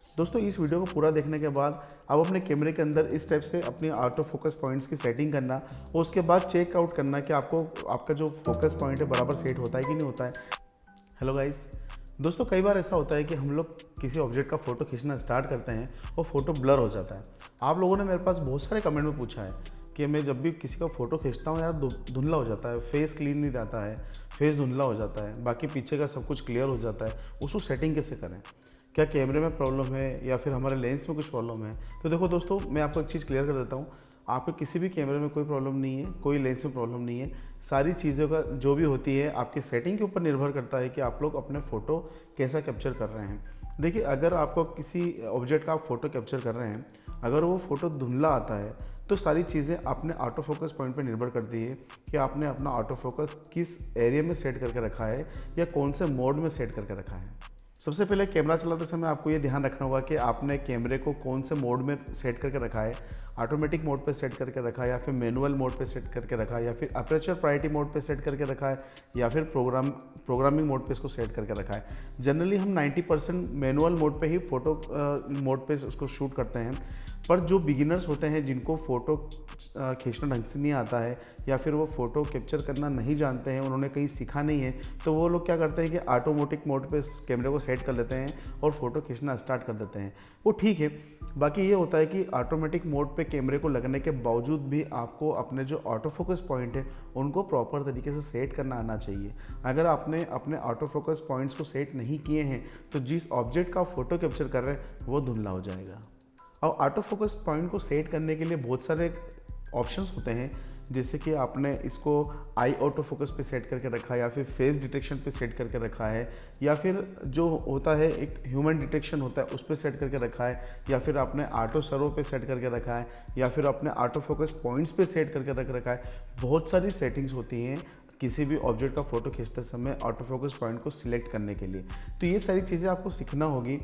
दोस्तों इस वीडियो को पूरा देखने के बाद आप अपने कैमरे के अंदर इस टाइप से अपनी ऑटो फोकस पॉइंट्स की सेटिंग करना और उसके बाद चेक आउट करना कि आपको आपका जो फोकस पॉइंट है बराबर सेट होता है कि नहीं होता है। हेलो गाइस, दोस्तों कई बार ऐसा होता है कि हम लोग किसी ऑब्जेक्ट का फ़ोटो खींचना स्टार्ट करते हैं और फोटो ब्लर हो जाता है। आप लोगों ने मेरे पास बहुत सारे कमेंट में पूछा है कि मैं जब भी किसी का फ़ोटो खींचता हूँ यार धुंधला हो जाता है, फेस क्लीन नहीं रहता है, फेस धुंधला हो जाता है, बाकी पीछे का सब कुछ क्लियर हो जाता है। उसको सेटिंग कैसे करें? क्या कैमरे में प्रॉब्लम है या फिर हमारे लेंस में कुछ प्रॉब्लम है? तो देखो दोस्तों, मैं आपको एक चीज़ क्लियर कर देता हूँ। आपके किसी भी कैमरे में कोई प्रॉब्लम नहीं है, कोई लेंस में प्रॉब्लम नहीं है। सारी चीज़ों का जो भी होती है आपकी सेटिंग के ऊपर निर्भर करता है कि आप लोग अपने फ़ोटो कैसा कैप्चर कर रहे हैं। देखिए, अगर आपको किसी ऑब्जेक्ट का आप फ़ोटो कैप्चर कर रहे हैं, अगर वो फ़ोटो धुंधला आता है तो सारी चीज़ें अपने ऑटो फोकस पॉइंट पर निर्भर करती है कि आपने अपना ऑटो फोकस किस एरिया में सेट करके रखा है या कौन से मोड में सेट करके रखा है। सबसे पहले कैमरा चलाते समय आपको ये ध्यान रखना होगा कि आपने कैमरे को कौन से मोड में सेट करके रखा है। ऑटोमेटिक मोड पे सेट करके रखा है या फिर मैनुअल मोड पे सेट करके रखा है या फिर अपर्चर प्रायोरिटी मोड पे सेट करके रखा है या फिर प्रोग्रामिंग मोड पे इसको सेट करके रखा है। जनरली हम 90% मैनुअल मोड पे ही फ़ोटो मोड पे उसको शूट करते हैं। पर जो बिगिनर्स होते हैं जिनको फ़ोटो खींचना ढंग से नहीं आता है या फिर वो फ़ोटो कैप्चर करना नहीं जानते हैं, उन्होंने कहीं सीखा नहीं है, तो वो लोग क्या करते हैं कि ऑटोमेटिक मोड पे कैमरे को सेट कर लेते हैं और फ़ोटो खींचना स्टार्ट कर देते हैं। वो ठीक है। बाकी ये होता है कि ऑटोमेटिक मोड पे कैमरे को लगने के बावजूद भी आपको अपने जो ऑटो फोकस पॉइंट है उनको प्रॉपर तरीके से सेट करना आना चाहिए। अगर आपने अपने ऑटो फोकस पॉइंट्स को सेट नहीं किए हैं तो जिस ऑब्जेक्ट का फ़ोटो कैप्चर कर रहे हैं वो धुंधला हो जाएगा। और ऑटो फोकस पॉइंट को सेट करने के लिए बहुत सारे ऑप्शंस होते हैं, जैसे कि आपने इसको आई ऑटो फोकस पे सेट करके रखा है या फिर फेस डिटेक्शन पे सेट करके रखा है या फिर जो होता है एक ह्यूमन डिटेक्शन होता है उस पर सेट करके रखा है या फिर आपने ऑटो सर्वो पे सेट करके रखा है या फिर अपने ऑटो फोकस पॉइंट्स पे सेट करके रख रखा है। बहुत सारी सेटिंग्स होती हैं किसी भी ऑब्जेक्ट का फ़ोटो खींचते समय ऑटो फोकस पॉइंट को सिलेक्ट करने के लिए। तो ये सारी चीज़ें आपको सीखना होगी।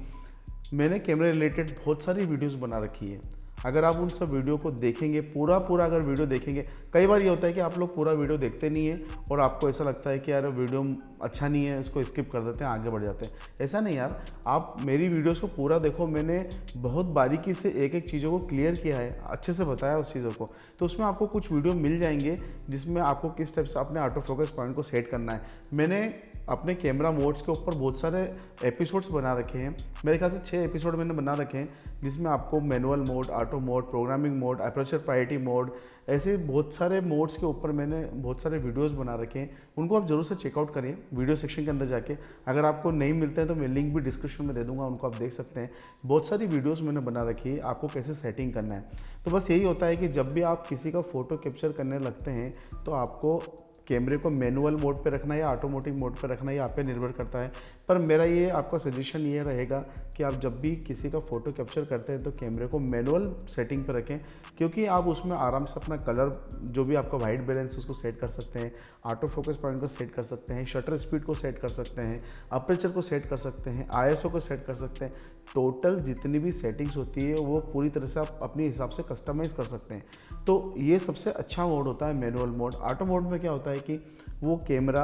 मैंने कैमरे रिलेटेड बहुत सारी वीडियोस बना रखी है। अगर आप उन सब वीडियो को देखेंगे, पूरा अगर वीडियो देखेंगे, कई बार ये होता है कि आप लोग पूरा वीडियो देखते नहीं है और आपको ऐसा लगता है कि यार वीडियो अच्छा नहीं है, इसको स्किप कर देते हैं, आगे बढ़ जाते हैं। ऐसा नहीं यार, आप मेरी वीडियोस को पूरा देखो। मैंने बहुत बारीकी से एक एक चीज़ों को क्लियर किया है, अच्छे से बताया उस चीज़ों को। तो उसमें आपको कुछ वीडियो मिल जाएंगे जिसमें आपको किस टाइप से अपने ऑटो फोकस पॉइंट को सेट करना है। मैंने अपने कैमरा मोड्स के ऊपर बहुत सारे एपिसोड्स बना रखे हैं। मेरे ख्याल से 6 एपिसोड मैंने बना रखे हैं जिसमें आपको manual mode, auto mode, programming mode, aperture priority mode, ऐसे बहुत सारे मोड्स के ऊपर मैंने बहुत सारे वीडियोस बना रखे हैं। उनको आप जरूर से चेकआउट करिए वीडियो सेक्शन के अंदर जाके। अगर आपको नहीं मिलते हैं तो मैं लिंक भी डिस्क्रिप्शन में दे दूंगा, उनको आप देख सकते हैं। बहुत सारी वीडियोस मैंने बना रखी है आपको कैसे सेटिंग करना है। तो बस यही होता है कि जब भी आप किसी का फ़ोटो कैप्चर करने लगते हैं तो आपको कैमरे को मैनुअल मोड पे रखना है या ऑटोमेटिक मोड पे रखना है, ये आप पे निर्भर करता है। पर मेरा ये आपका सजेशन ये रहेगा कि आप जब भी किसी का फ़ोटो कैप्चर करते हैं तो कैमरे को मैनुअल सेटिंग पे रखें, क्योंकि आप उसमें आराम से अपना कलर, जो भी आपका वाइट बैलेंस उसको सेट कर सकते हैं, ऑटो फोकस पॉइंट को सेट कर सकते हैं, शटर स्पीड को सेट कर सकते हैं, अपर्चर को सेट कर सकते हैं, ISO को सेट कर सकते हैं। टोटल जितनी भी सेटिंग्स होती है वो पूरी तरह से आप अपने हिसाब से कस्टमाइज़ कर सकते हैं। तो ये सबसे अच्छा मोड होता है मैनुअल मोड। ऑटो मोड में क्या होता है कि वो कैमरा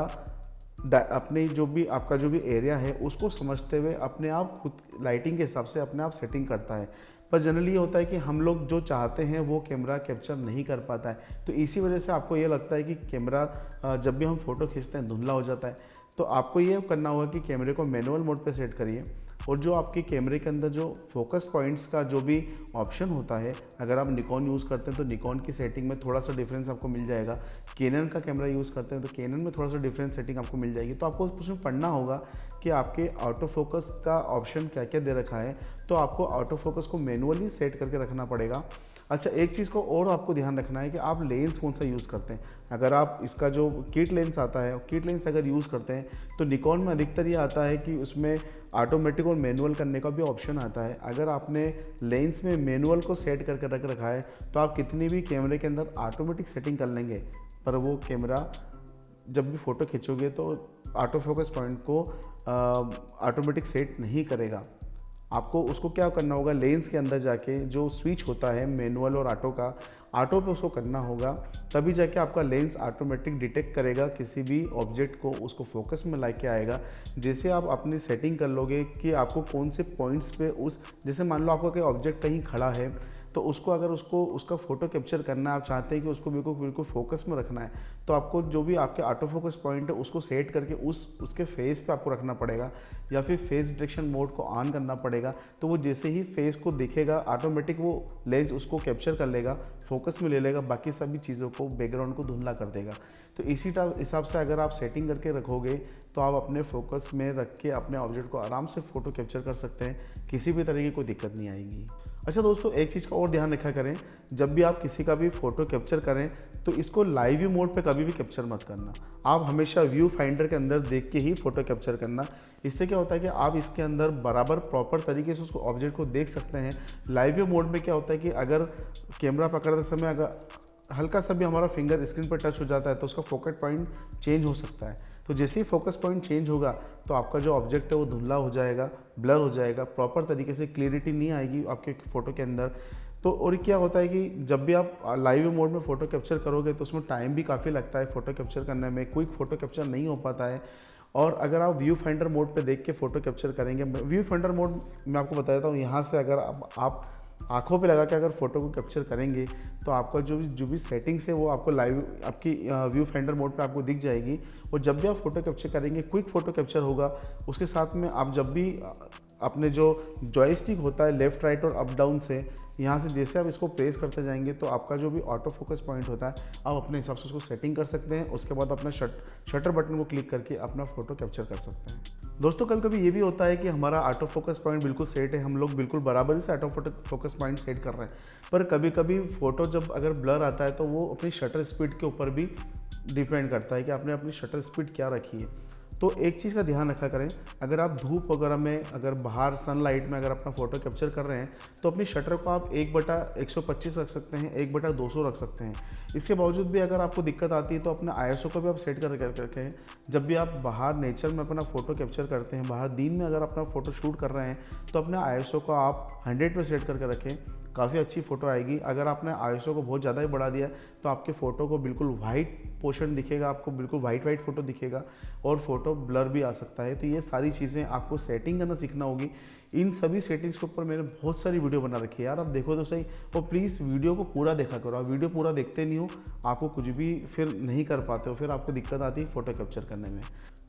अपने जो भी आपका जो भी एरिया है उसको समझते हुए अपने आप खुद लाइटिंग के हिसाब से अपने आप सेटिंग करता है। पर जनरली ये होता है कि हम लोग जो चाहते हैं वो कैमरा कैप्चर नहीं कर पाता है। तो इसी वजह से आपको ये लगता है कि कैमरा जब भी हम फ़ोटो खींचते हैं धुंधला हो जाता है। तो आपको ये करना होगा कि कैमरे को मैनुअल मोड पे सेट करिए और जो आपके कैमरे के अंदर जो फोकस पॉइंट्स का जो भी ऑप्शन होता है, अगर आप निकॉन यूज़ करते हैं तो निकॉन की सेटिंग में थोड़ा सा डिफरेंस आपको मिल जाएगा। कैनन का कैमरा यूज़ करते हैं तो कैनन में थोड़ा सा डिफरेंट सेटिंग आपको मिल जाएगी। तो आपको उसमें पढ़ना होगा कि आपके ऑटो फोकस का ऑप्शन क्या क्या दे रखा है। तो आपको ऑटो फोकस को मैनुअली सेट करके रखना पड़ेगा। अच्छा, एक चीज़ को और आपको ध्यान रखना है कि आप लेंस कौन सा यूज़ करते हैं। अगर आप इसका जो किट लेंस आता है, किट लेंस अगर यूज़ करते हैं तो निकॉन में अधिकतर ये आता है कि उसमें ऑटोमेटिक और मैनुअल करने का भी ऑप्शन आता है। अगर आपने लेंस में मैनुअल को सेट करके रख रखा है तो आप कितनी भी कैमरे के अंदर ऑटोमेटिक सेटिंग कर लेंगे, पर वो कैमरा जब भी फ़ोटो खींचोगे तो ऑटो फोकस पॉइंट को ऑटोमेटिक सेट नहीं करेगा। आपको उसको क्या करना होगा, लेंस के अंदर जाके जो स्विच होता है मैनुअल और ऑटो पे उसको करना होगा, तभी जाके आपका लेंस ऑटोमेटिक डिटेक्ट करेगा किसी भी ऑब्जेक्ट को, उसको फोकस में लाके आएगा। जैसे आप अपनी सेटिंग कर लोगे कि आपको कौन से पॉइंट्स पे जैसे मान लो आपका कोई ऑब्जेक्ट कहीं खड़ा है, तो उसको अगर उसका फ़ोटो कैप्चर करना है, आप चाहते हैं कि उसको बिल्कुल फोकस में रखना है, तो आपको जो भी आपके ऑटो फोकस पॉइंट है उसको सेट करके उसके फेस पे आपको रखना पड़ेगा, या फिर फेस डिटेक्शन मोड को ऑन करना पड़ेगा। तो वो जैसे ही फेस को दिखेगा ऑटोमेटिक वो लेंस उसको कैप्चर कर लेगा, फोकस में ले लेगा, बाकी सभी चीज़ों को बैकग्राउंड को धुंधला कर देगा। तो इसी हिसाब से अगर आप सेटिंग करके रखोगे तो आप अपने फोकस में रख के अपने ऑब्जेक्ट को आराम से फ़ोटो कैप्चर कर सकते हैं, किसी भी तरह की कोई दिक्कत नहीं आएगी। अच्छा दोस्तों, एक चीज़ का और ध्यान रखा करें, जब भी आप किसी का भी फ़ोटो कैप्चर करें तो इसको लाइव व्यू मोड पे कभी भी कैप्चर मत करना। आप हमेशा व्यू फाइंडर के अंदर देख के ही फ़ोटो कैप्चर करना। इससे क्या होता है कि आप इसके अंदर बराबर प्रॉपर तरीके से उसको ऑब्जेक्ट को देख सकते हैं। लाइव व्यू मोड में क्या होता है कि अगर कैमरा पकड़ते समय अगर हल्का सा भी हमारा फिंगर स्क्रीन पर टच हो जाता है तो उसका फोकस पॉइंट चेंज हो सकता है। तो जैसे ही फोकस पॉइंट चेंज होगा तो आपका जो ऑब्जेक्ट है वो धुंधला हो जाएगा, ब्लर हो जाएगा, प्रॉपर तरीके से क्लियरिटी नहीं आएगी आपके फ़ोटो के अंदर। तो और क्या होता है कि जब भी आप लाइव मोड में फ़ोटो कैप्चर करोगे तो उसमें टाइम भी काफ़ी लगता है फ़ोटो कैप्चर करने में, क्विक फ़ोटो कैप्चर नहीं हो पाता है। और अगर आप व्यू फाइंडर मोड पे देख के फ़ोटो कैप्चर करेंगे, व्यू फाइंडर मोड मैं आपको बता देता हूँ, यहाँ से अगर आप आंखों पे लगा के अगर फ़ोटो को कैप्चर करेंगे तो आपका जो भी सेटिंग्स है वो आपको लाइव आपकी व्यू फाइंडर मोड पे आपको दिख जाएगी। और जब भी आप फ़ोटो कैप्चर करेंगे क्विक फ़ोटो कैप्चर होगा। उसके साथ में आप जब भी अपने जो जॉयस्टिक होता है लेफ़्ट राइट और अप डाउन से, यहाँ से जैसे आप इसको प्रेस करते जाएंगे तो आपका जो भी ऑटो फोकस पॉइंट होता है आप अपने हिसाब से उसको सेटिंग कर सकते हैं। उसके बाद अपना शटर बटन को क्लिक करके अपना फ़ोटो कैप्चर कर सकते हैं। दोस्तों कभी कभी ये भी होता है कि हमारा ऑटो फोकस पॉइंट बिल्कुल सेट है, हम लोग बिल्कुल बराबर से ऑटो फोकस पॉइंट सेट कर रहे हैं, पर कभी कभी फ़ोटो जब अगर ब्लर आता है तो वो अपनी शटर स्पीड के ऊपर भी डिपेंड करता है कि आपने अपनी शटर स्पीड क्या रखी है। तो एक चीज़ का ध्यान रखा करें, अगर आप धूप वगैरह में, अगर बाहर सनलाइट में अगर अपना फ़ोटो कैप्चर कर रहे हैं तो अपनी शटर को आप 1/125 रख सकते हैं, 1/200 रख सकते हैं। इसके बावजूद भी अगर आपको दिक्कत आती है तो अपने ISO को भी आप सेट करके जब भी आप बाहर नेचर में अपना फ़ोटो कैप्चर करते हैं, बाहर दिन में अगर अपना फ़ोटो शूट कर रहे हैं तो अपने ISO को आप 100 पे सेट करके रखें, काफ़ी अच्छी फ़ोटो आएगी। अगर आपने ISO को बहुत ज़्यादा ही बढ़ा दिया तो आपके फ़ोटो को बिल्कुल वाइट पोर्शन दिखेगा, आपको बिल्कुल वाइट फ़ोटो दिखेगा और फ़ोटो ब्लर भी आ सकता है। तो ये सारी चीज़ें आपको सेटिंग करना सीखना होगी। इन सभी सेटिंग्स के ऊपर मैंने बहुत सारी वीडियो बना रखी है यार, आप देखो तो सही। और प्लीज़ वीडियो को पूरा देखा करो, आप वीडियो पूरा देखते नहीं हो, आपको कुछ भी फिर नहीं कर पाते हो, फिर आपको दिक्कत आती है फ़ोटो कैप्चर करने में।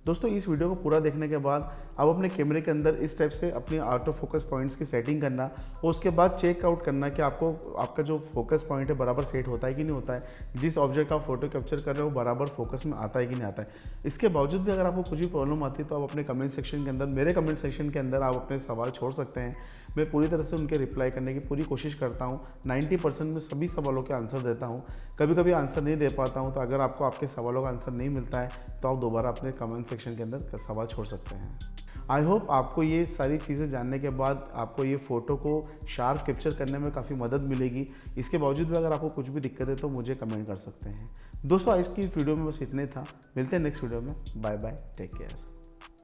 दोस्तों इस वीडियो को पूरा देखने के बाद अब अपने कैमरे के अंदर इस टाइप से अपनी ऑटो फोकस पॉइंट्स की सेटिंग करना और उसके बाद चेक आउट करना कि आपका जो फोकस पॉइंट है बराबर सेट होता है कि नहीं होता है, जिस ऑब्जेक्ट का आप फोटो कैप्चर कर रहे हो बराबर फोकस में आता है कि नहीं आता है। इसके बावजूद भी अगर आपको कुछ भी प्रॉब्लम आती है तो आप अपने कमेंट सेक्शन के अंदर, मेरे कमेंट सेक्शन के अंदर आप अपने सवाल छोड़ सकते हैं। मैं पूरी तरह से उनके रिप्लाई करने की पूरी कोशिश करता हूँ। 90% में सभी सवालों के आंसर देता हूँ। कभी कभी आंसर नहीं दे पाता हूँ, तो अगर आपको आपके सवालों का आंसर नहीं मिलता है तो आप दोबारा अपने कमेंट सेक्शन के अंदर सवाल छोड़ सकते हैं। आई होप आपको ये सारी चीज़ें जानने के बाद आपको ये फ़ोटो को शार्प कैप्चर करने में काफ़ी मदद मिलेगी। इसके बावजूद भी अगर आपको कुछ भी दिक्कत है तो मुझे कमेंट कर सकते हैं। दोस्तों आज की वीडियो में बस इतना ही था, मिलते हैं नेक्स्ट वीडियो में। Bye bye, take care.